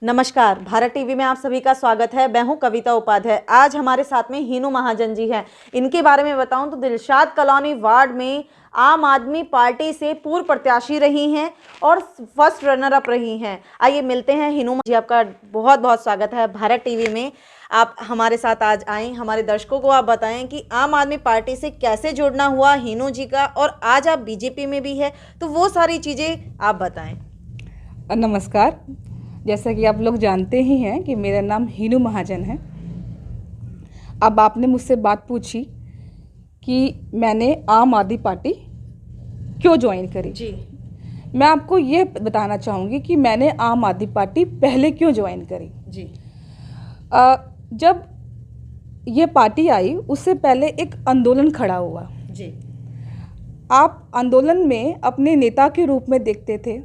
नमस्कार, भारत टीवी में आप सभी का स्वागत है। मैं हूं कविता उपाध्याय। आज हमारे साथ में हीनू महाजन जी हैं। इनके बारे में बताऊं तो दिलशाद कॉलोनी वार्ड में आम आदमी पार्टी से पूर्व प्रत्याशी रही हैं और फर्स्ट रनर अप रही हैं। आइए मिलते हैं हीनू जी। आपका बहुत बहुत स्वागत है भारत टीवी में। आप हमारे साथ आज आए। हमारे दर्शकों को आप बताएं कि आम आदमी पार्टी से कैसे जुड़ना हुआ हीनू जी का, और आज आप बीजेपी में भी है, तो वो सारी चीज़ें आप बताएं। नमस्कार। जैसा कि आप लोग जानते ही हैं कि मेरा नाम हीनू महाजन है। अब आपने मुझसे बात पूछी कि मैंने आम आदमी पार्टी क्यों ज्वाइन करी। जी, मैं आपको ये बताना चाहूँगी कि मैंने आम आदमी पार्टी पहले क्यों ज्वाइन करी। जी, जब ये पार्टी आई उससे पहले एक आंदोलन खड़ा हुआ। जी, आप आंदोलन में अपने नेता के रूप में देखते थे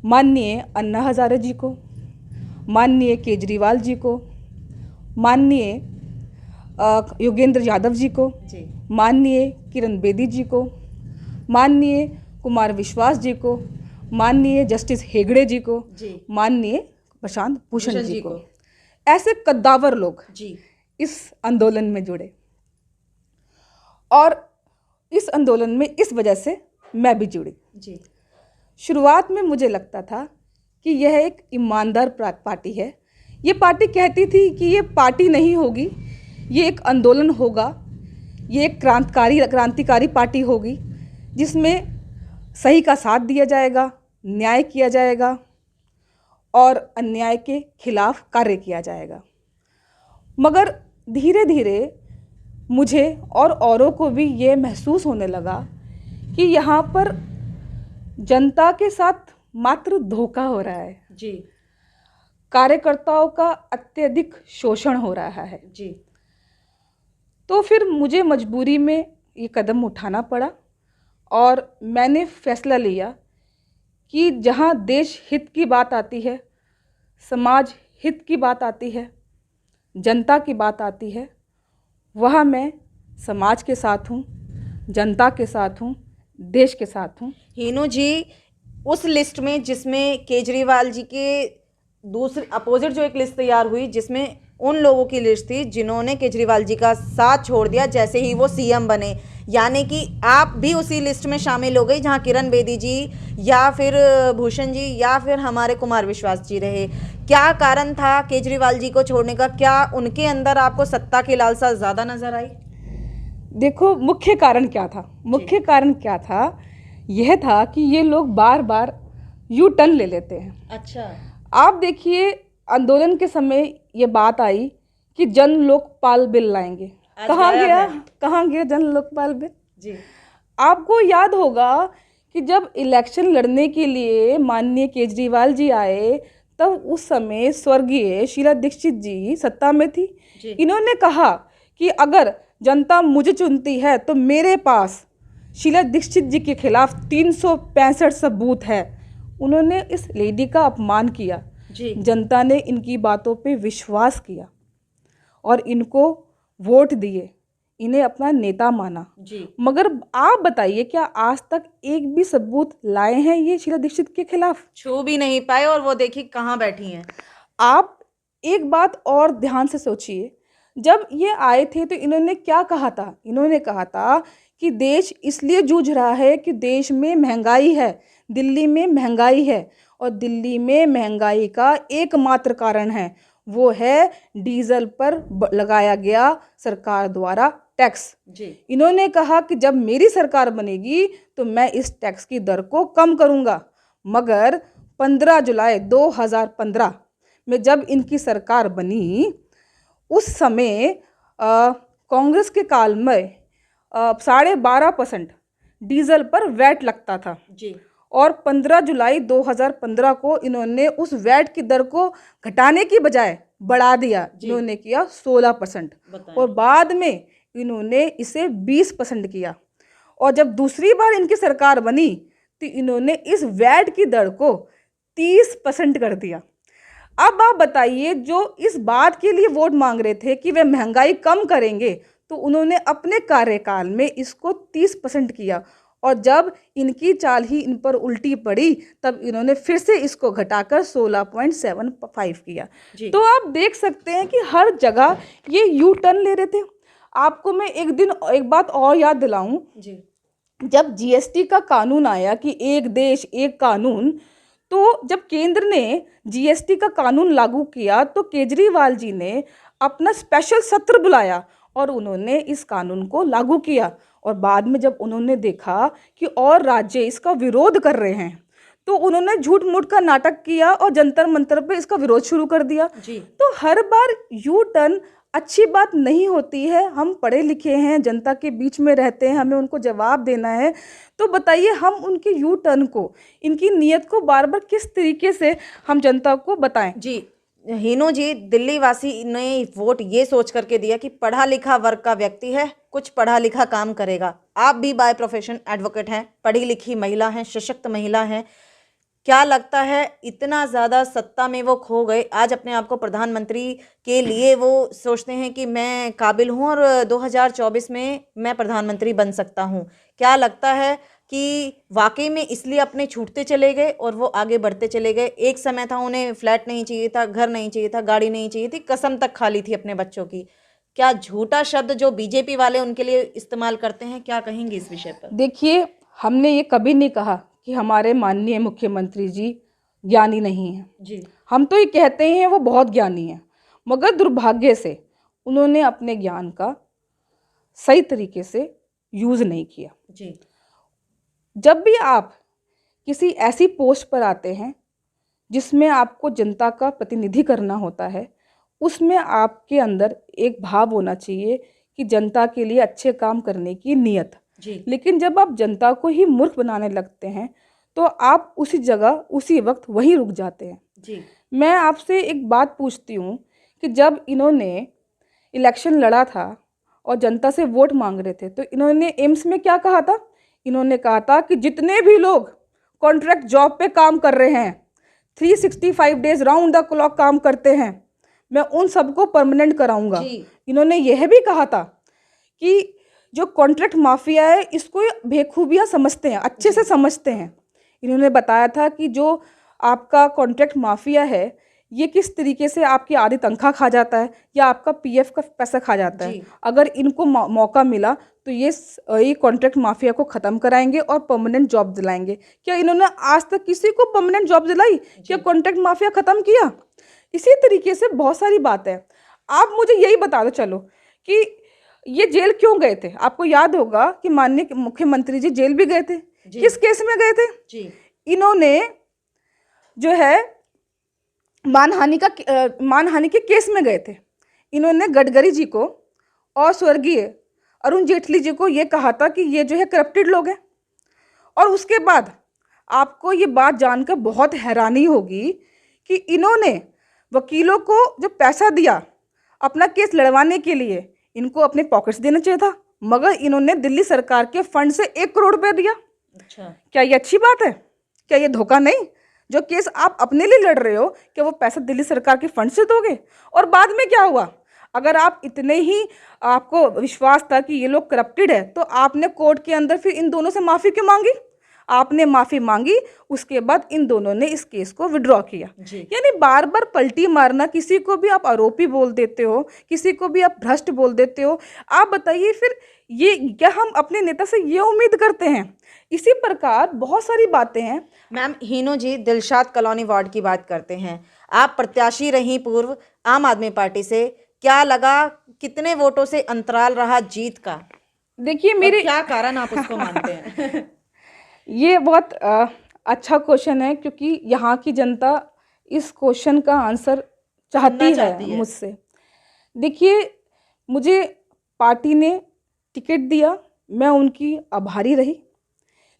माननीय अन्ना हजारे जी को, माननीय केजरीवाल जी को, माननीय योगेंद्र यादव जी को, माननीय किरण बेदी जी को, माननीय कुमार विश्वास जी को, माननीय जस्टिस हेगड़े जी को, माननीय प्रशांत भूषण जी को। ऐसे कद्दावर लोग इस आंदोलन में जुड़े और इस आंदोलन में इस वजह से मैं भी जुड़ी। शुरुआत में मुझे लगता था कि यह एक ईमानदार पार्टी है। ये पार्टी कहती थी कि ये पार्टी नहीं होगी, ये एक आंदोलन होगा, ये एक क्रांतिकारी पार्टी होगी जिसमें सही का साथ दिया जाएगा, न्याय किया जाएगा और अन्याय के खिलाफ कार्य किया जाएगा। मगर धीरे धीरे मुझे और औरों को भी ये महसूस होने लगा कि यहाँ पर जनता के साथ मात्र धोखा हो रहा है। कार्यकर्ताओं का अत्यधिक शोषण हो रहा है। तो फिर मुझे मजबूरी में ये कदम उठाना पड़ा और मैंने फैसला लिया कि जहाँ देश हित की बात आती है, समाज हित की बात आती है, जनता की बात आती है, वहाँ मैं समाज के साथ हूँ, जनता के साथ हूँ, देश के साथ हूँ। हीनू जी, उस लिस्ट में जिसमें केजरीवाल जी के दूसरे अपोजिट जो एक लिस्ट तैयार हुई, जिसमें उन लोगों की लिस्ट थी जिन्होंने केजरीवाल जी का साथ छोड़ दिया जैसे ही वो सीएम बने, यानी कि आप भी उसी लिस्ट में शामिल हो गई जहां किरण बेदी जी या फिर भूषण जी या फिर हमारे कुमार विश्वास जी रहे। क्या कारण था केजरीवाल जी को छोड़ने का? क्या उनके अंदर आपको सत्ता की लालसा ज़्यादा नजर आई? देखो, मुख्य कारण क्या था? मुख्य कारण क्या था? यह था कि ये लोग बार बार यू टर्न ले लेते हैं। अच्छा। आप देखिए, आंदोलन के समय ये बात आई कि जन लोकपाल बिल लाएंगे। कहाँ गया जन लोकपाल बिल? आपको याद होगा कि जब इलेक्शन लड़ने के लिए माननीय केजरीवाल जी आए तब उस समय स्वर्गीय शीला दीक्षित जी सत्ता में थी। इन्होंने कहा कि अगर जनता मुझे चुनती है तो मेरे पास शीला दीक्षित जी के खिलाफ 365 सबूत है। उन्होंने इस लेडी का अपमान किया। जनता ने इनकी बातों पे विश्वास किया और इनको वोट दिए, इन्हें अपना नेता माना। मगर आप बताइए, क्या आज तक एक भी सबूत लाए हैं ये शीला दीक्षित के खिलाफ? छू भी नहीं पाए, और वो देखिए कहाँ बैठी हैं। आप एक बात और ध्यान से सोचिए, जब ये आए थे तो इन्होंने क्या कहा था? इन्होंने कहा था कि देश इसलिए जूझ रहा है कि देश में महंगाई है, दिल्ली में महंगाई है, और दिल्ली में महंगाई का एकमात्र कारण है वो है डीजल पर लगाया गया सरकार द्वारा टैक्स। इन्होंने कहा कि जब मेरी सरकार बनेगी तो मैं इस टैक्स की दर को कम करूंगा। मगर 15 जुलाई 2015 में जब इनकी सरकार बनी, उस समय कांग्रेस के काल में 12.5% डीजल पर वैट लगता था। और 15 जुलाई 2015 को इन्होंने उस वैट की दर को घटाने की बजाय बढ़ा दिया। इन्होंने किया 16% और बाद में इन्होंने इसे 20% किया। और जब दूसरी बार इनकी सरकार बनी तो इन्होंने इस वैट की दर को 30% कर दिया। अब आप बताइए, जो इस बात के लिए वोट मांग रहे थे कि वे महंगाई कम करेंगे, तो उन्होंने अपने कार्यकाल में इसको 30% किया और जब इनकी चाल ही इन पर उल्टी पड़ी तब इन्होंने फिर से इसको घटाकर 16.75 किया। तो आप देख सकते हैं कि हर जगह ये यू टर्न ले रहे थे। आपको मैं एक बात और याद दिलाऊं, जब जीएसटी का कानून आया कि एक देश एक कानून, तो जब केंद्र ने जीएसटी का कानून लागू किया तो केजरीवाल जी ने अपना स्पेशल सत्र बुलाया और उन्होंने इस कानून को लागू किया। और बाद में जब उन्होंने देखा कि और राज्य इसका विरोध कर रहे हैं तो उन्होंने झूठ मूठ का नाटक किया और जंतर मंतर पे इसका विरोध शुरू कर दिया। तो हर बार यू टर्न अच्छी बात नहीं होती है। हम पढ़े लिखे हैं, जनता के बीच में रहते हैं, हमें उनको जवाब देना है। तो बताइए हम उनके यू टर्न को, इनकी नीयत को बार बार किस तरीके से हम जनता को बताएं। जी हीनो जी, दिल्ली वासी ने वोट ये सोच करके दिया कि पढ़ा लिखा वर्ग का व्यक्ति है, कुछ पढ़ा लिखा काम करेगा। आप भी बाय प्रोफेशन एडवोकेट हैं, पढ़ी लिखी महिला हैं, सशक्त महिला हैं। क्या लगता है इतना ज़्यादा सत्ता में वो खो गए, आज अपने आप को प्रधानमंत्री के लिए वो सोचते हैं कि मैं काबिल हूँ और 2024 में मैं प्रधानमंत्री बन सकता हूँ। क्या लगता है कि वाकई में इसलिए अपने छूटते चले गए और वो आगे बढ़ते चले गए? एक समय था उन्हें फ्लैट नहीं चाहिए था, घर नहीं चाहिए था, गाड़ी नहीं चाहिए थी, कसम तक खा ली थी अपने बच्चों की। क्या झूठा शब्द जो बीजेपी वाले उनके लिए इस्तेमाल करते हैं, क्या कहेंगे इस विषय पर? देखिए, हमने ये कभी नहीं कहा कि हमारे माननीय मुख्यमंत्री जी ज्ञानी नहीं हैं। जी, हम तो ये कहते हैं वो बहुत ज्ञानी हैं, मगर दुर्भाग्य से उन्होंने अपने ज्ञान का सही तरीके से यूज़ नहीं किया। जी, जब भी आप किसी ऐसी पोस्ट पर आते हैं जिसमें आपको जनता का प्रतिनिधि करना होता है, उसमें आपके अंदर एक भाव होना चाहिए कि जनता के लिए अच्छे काम करने की नीयत। जी, लेकिन जब आप जनता को ही मूर्ख बनाने लगते हैं तो आप उसी जगह उसी वक्त वहीं रुक जाते हैं। जी, मैं आपसे एक बात पूछती हूँ कि जब इन्होंने इलेक्शन लड़ा था और जनता से वोट मांग रहे थे तो इन्होंने एम्स में क्या कहा था? इन्होंने कहा था कि जितने भी लोग कॉन्ट्रैक्ट जॉब पे काम कर रहे हैं, 365 डेज राउंड द क्लॉक काम करते हैं, मैं उन सबको परमानेंट कराऊंगा। इन्होंने यह भी कहा था कि जो कॉन्ट्रैक्ट माफिया है इसको बेखूबियाँ समझते हैं, अच्छे से समझते हैं। इन्होंने बताया था कि जो आपका कॉन्ट्रैक्ट माफिया है ये किस तरीके से आपकी आधी तनख्वाह खा जाता है या आपका पीएफ का पैसा खा जाता है। अगर इनको मौका मिला तो ये कॉन्ट्रैक्ट माफिया को ख़त्म कराएंगे और परमानेंट जॉब दिलाएंगे। क्या इन्होंने आज तक किसी को परमानेंट जॉब दिलाई? क्या कॉन्ट्रैक्ट माफिया ख़त्म किया? इसी तरीके से बहुत सारी बात है। आप मुझे यही बता दो चलो कि ये जेल क्यों गए थे? आपको याद होगा कि माननीय मुख्यमंत्री जी जेल भी गए थे। किस केस में गए थे? इन्होंने जो है मानहानि के केस में गए थे। इन्होंने गडकरी जी को और स्वर्गीय अरुण जेटली जी को ये कहा था कि ये जो है करप्टेड लोग हैं। और उसके बाद आपको ये बात जानकर बहुत हैरानी होगी कि इन्होंने वकीलों को जो पैसा दिया अपना केस लड़वाने के लिए, इनको अपने पॉकेट्स देना चाहिए था, मगर इन्होंने दिल्ली सरकार के फंड से 1 करोड़ रुपये दिया। अच्छा, क्या ये अच्छी बात है? क्या ये धोखा नहीं? जो केस आप अपने लिए लड़ रहे हो क्या वो पैसा दिल्ली सरकार के फंड से दोगे? और बाद में क्या हुआ? अगर आप इतने ही आपको विश्वास था कि ये लोग करप्टेड है तो आपने कोर्ट के अंदर फिर इन दोनों से माफ़ी क्यों मांगी? आपने माफ़ी मांगी, उसके बाद इन दोनों ने इस केस को विड्रॉ किया। यानी बार बार पलटी मारना, किसी को भी आप आरोपी बोल देते हो, किसी को भी आप भ्रष्ट बोल देते हो। आप बताइए फिर ये क्या हम अपने नेता से ये उम्मीद करते हैं? इसी प्रकार बहुत सारी बातें हैं। मैम हीनो जी, दिलशाद कॉलोनी वार्ड की बात करते हैं। आप प्रत्याशी रही पूर्व आम आदमी पार्टी से, क्या लगा कितने वोटों से अंतराल रहा जीत का? देखिए मेरे क्या कारण आप उसको मानते हैं? ये बहुत अच्छा क्वेश्चन है क्योंकि यहाँ की जनता इस क्वेश्चन का आंसर चाहती है मुझसे। देखिए मुझे पार्टी ने टिकट दिया, मैं उनकी आभारी रही,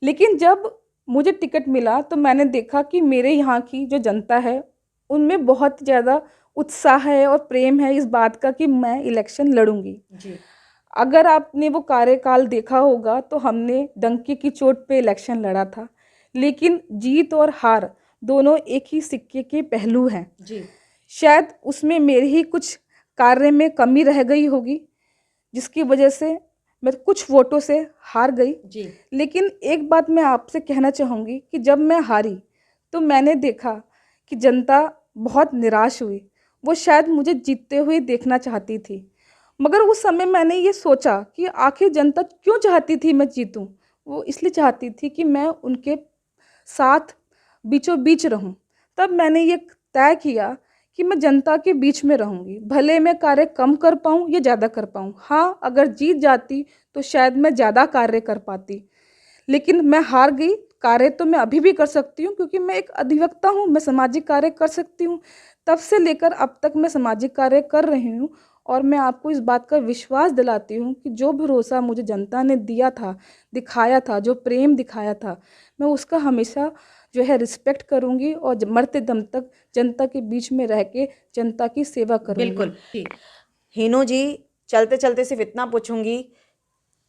लेकिन जब मुझे टिकट मिला तो मैंने देखा कि मेरे यहाँ की जो जनता है उनमें बहुत ज़्यादा उत्साह है और प्रेम है इस बात का कि मैं इलेक्शन लड़ूंगी। अगर आपने वो कार्यकाल देखा होगा तो हमने डंके की चोट पे इलेक्शन लड़ा था, लेकिन जीत और हार दोनों एक ही सिक्के के पहलू हैं। शायद उसमें मेरे ही कुछ कार्य में कमी रह गई होगी जिसकी वजह से मैं कुछ वोटों से हार गई। जी लेकिन एक बात मैं आपसे कहना चाहूँगी कि जब मैं हारी तो मैंने देखा कि जनता बहुत निराश हुई। वो शायद मुझे जीतते हुए देखना चाहती थी, मगर उस समय मैंने ये सोचा कि आखिर जनता क्यों चाहती थी मैं जीतूं। वो इसलिए चाहती थी कि मैं उनके साथ बीचों बीच रहूं। तब मैंने ये तय किया कि मैं जनता के बीच में रहूंगी, भले मैं कार्य कम कर पाऊं या ज़्यादा कर पाऊं। हाँ, अगर जीत जाती तो शायद मैं ज़्यादा कार्य कर पाती, लेकिन मैं हार गई। कार्य तो मैं अभी भी कर सकती हूँ क्योंकि मैं एक अधिवक्ता हूँ, मैं सामाजिक कार्य कर सकती हूँ। तब से लेकर अब तक मैं सामाजिक कार्य कर रही हूँ और मैं आपको इस बात का विश्वास दिलाती हूँ कि जो भरोसा मुझे जनता ने दिया था, दिखाया था, जो प्रेम दिखाया था, मैं उसका हमेशा जो है रिस्पेक्ट करूँगी और मरते दम तक जनता के बीच में रह के जनता की सेवा करूँगी। बिल्कुल जी। हीनू जी, चलते चलते सिर्फ इतना पूछूंगी,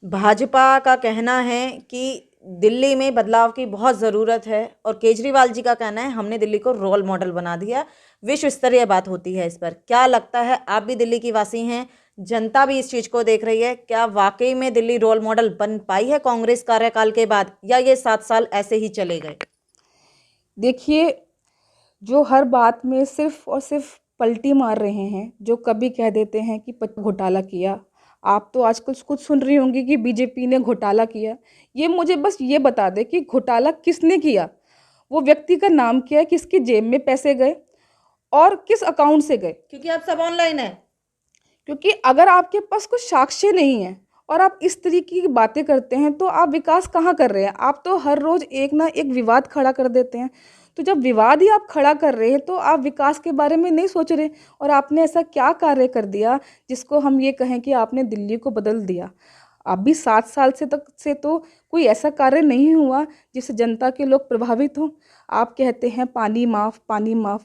भाजपा का कहना है कि दिल्ली में बदलाव की बहुत ज़रूरत है और केजरीवाल जी का कहना है हमने दिल्ली को रोल मॉडल बना दिया। विश्व स्तरीय बात होती है इस पर, क्या लगता है? आप भी दिल्ली की वासी हैं, जनता भी इस चीज़ को देख रही है, क्या वाकई में दिल्ली रोल मॉडल बन पाई है कांग्रेस कार्यकाल के बाद, या ये 7 साल ऐसे ही चले गए? देखिए, जो हर बात में सिर्फ और सिर्फ पलटी मार रहे हैं, जो कभी कह देते हैं कि घोटाला किया। आप तो आजकल कुछ सुन रही होंगी कि बीजेपी ने घोटाला किया। ये मुझे बस ये बता दे कि घोटाला किसने किया, वो व्यक्ति का नाम क्या है, किसकी जेब में पैसे गए और किस अकाउंट से गए। क्योंकि अब सब ऑनलाइन है। क्योंकि अगर आपके पास कुछ साक्ष्य नहीं है और आप इस तरीके की बातें करते हैं तो आप विकास कहाँ कर रहे हैं। आप तो हर रोज एक ना एक विवाद खड़ा कर देते हैं। तो जब विवाद ही आप खड़ा कर रहे हैं तो आप विकास के बारे में नहीं सोच रहे। और आपने ऐसा क्या कार्य कर दिया जिसको हम ये कहें कि आपने दिल्ली को बदल दिया। अभी 7 साल से तो कोई ऐसा कार्य नहीं हुआ जिससे जनता के लोग प्रभावित हों। आप कहते हैं पानी माफ़, पानी माफ़।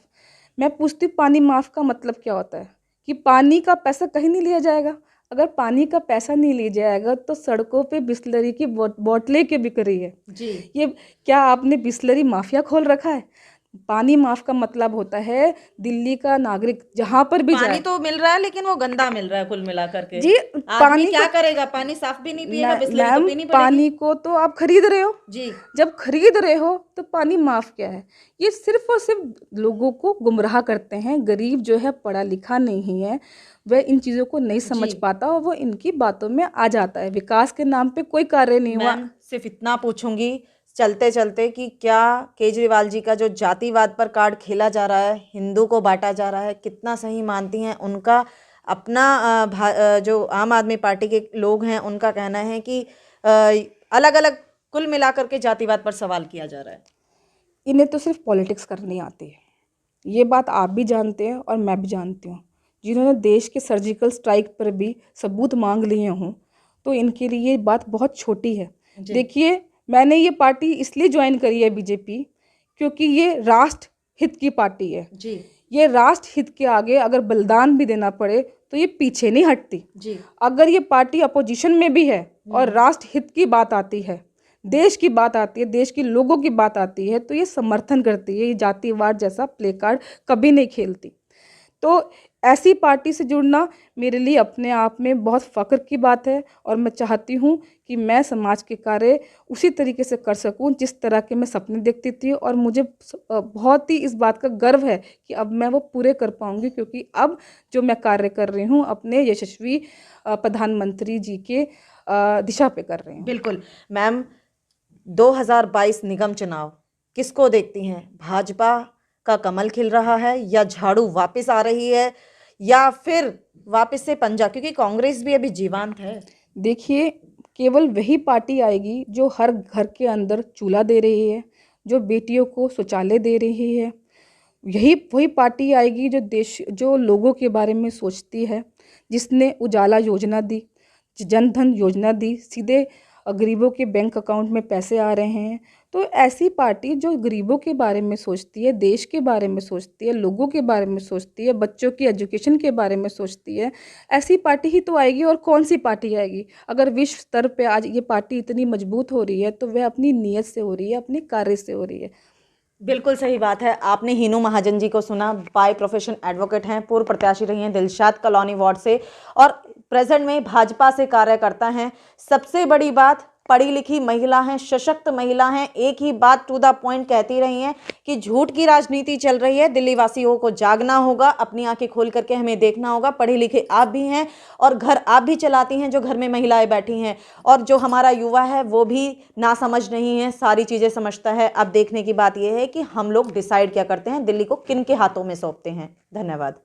मैं पूछती हूँ पानी माफ़ का मतलब क्या होता है? कि पानी का पैसा कहीं नहीं लिया जाएगा। अगर पानी का पैसा नहीं लिया जाएगा तो सड़कों पे बिस्लरी की बोतलें क्यों बिक रही है? जी ये क्या आपने बिस्लरी माफिया खोल रखा है? पानी माफ का मतलब होता है दिल्ली का नागरिक जहां पर भी पानी जाए। तो मिल रहा है लेकिन वो गंदा मिल रहा है कुल मिलाकर के। जी, आदमी पानी क्या को करेगा? पानी साफ भी नहीं पिएगा, बिस्लरी तो मैम, पीनी पड़ेगी। पानी को तो आप खरीद रहे हो। जी जब खरीद रहे हो तो पानी माफ क्या है? ये सिर्फ और सिर्फ लोगों को गुमराह करते हैं। गरीब जो है पढ़ा लिखा नहीं है, वह इन चीज़ों को नहीं समझ जी पाता और वो इनकी बातों में आ जाता है। विकास के नाम पे कोई कार्य नहीं हुआ। मैम, सिर्फ इतना पूछूंगी चलते चलते कि क्या केजरीवाल जी का जो जातिवाद पर कार्ड खेला जा रहा है, हिंदू को बांटा जा रहा है, कितना सही मानती हैं? उनका अपना जो आम आदमी पार्टी के लोग हैं उनका कहना है कि अलग अलग कुल मिलाकर के जातिवाद पर सवाल किया जा रहा है। इन्हें तो सिर्फ पॉलिटिक्स करनी आती है। ये बात आप भी जानते हैं और मैं भी जानती हूँ। जिन्होंने देश के सर्जिकल स्ट्राइक पर भी सबूत मांग लिए हों तो इनके लिए ये बात बहुत छोटी है। जी देखिए, मैंने ये पार्टी इसलिए ज्वाइन करी है बीजेपी, क्योंकि ये राष्ट्र हित की पार्टी है। जी ये राष्ट्र हित के आगे अगर बलिदान भी देना पड़े तो ये पीछे नहीं हटती। जी अगर ये पार्टी अपोजिशन में भी है और राष्ट्र हित की बात आती है, देश की बात आती है, देश के लोगों की बात आती है, तो ये समर्थन करती है। ये जातिवाद जैसा प्ले कार्ड कभी नहीं खेलती। तो ऐसी पार्टी से जुड़ना मेरे लिए अपने आप में बहुत फ़ख्र की बात है और मैं चाहती हूँ कि मैं समाज के कार्य उसी तरीके से कर सकूँ जिस तरह के मैं सपने देखती थी। और मुझे बहुत ही इस बात का गर्व है कि अब मैं वो पूरे कर पाऊँगी, क्योंकि अब जो मैं कार्य कर रही हूँ अपने यशस्वी प्रधानमंत्री जी के दिशा पे कर रही हूँ। बिल्कुल मैम, 2022 निगम चुनाव किसको देखती हैं? भाजपा का कमल खिल रहा है या झाड़ू वापस आ रही है या फिर वापस से पंजा, क्योंकि कांग्रेस भी अभी जीवंत है। देखिए, केवल वही पार्टी आएगी जो हर घर के अंदर चूल्हा दे रही है, जो बेटियों को शौचालय दे रही है। यही वही पार्टी आएगी जो लोगों के बारे में सोचती है, जिसने उजाला योजना दी, जन धन योजना दी, सीधे गरीबों के बैंक अकाउंट में पैसे आ रहे हैं। तो ऐसी पार्टी जो गरीबों के बारे में सोचती है, देश के बारे में सोचती है, लोगों के बारे में सोचती है, बच्चों की एजुकेशन के बारे में सोचती है, ऐसी पार्टी ही तो आएगी। और कौन सी पार्टी आएगी? अगर विश्व स्तर पे आज ये पार्टी इतनी मजबूत हो रही है तो वह अपनी नीयत से हो रही है, अपने कार्य से हो रही है। बिल्कुल सही बात है। आपने हीनू महाजन जी को सुना, बाय प्रोफेशन एडवोकेट हैं, पूर्व प्रत्याशी रही हैं दिलशाद कॉलोनी वार्ड से और प्रेजेंट में भाजपा से कार्यकर्ता हैं। सबसे बड़ी बात, पढ़ी लिखी महिला हैं, सशक्त महिला हैं, एक ही बात टू द पॉइंट कहती रही हैं कि झूठ की राजनीति चल रही है। दिल्ली वासियों को जागना होगा, अपनी आंखें खोल करके हमें देखना होगा। पढ़े लिखे आप भी हैं और घर आप भी चलाती हैं जो घर में महिलाएं बैठी हैं, और जो हमारा युवा है वो भी ना समझ नहीं है, सारी चीज़ें समझता है। अब देखने की बात यह है कि हम लोग डिसाइड क्या करते हैं, दिल्ली को किन के हाथों में सौंपते हैं। धन्यवाद।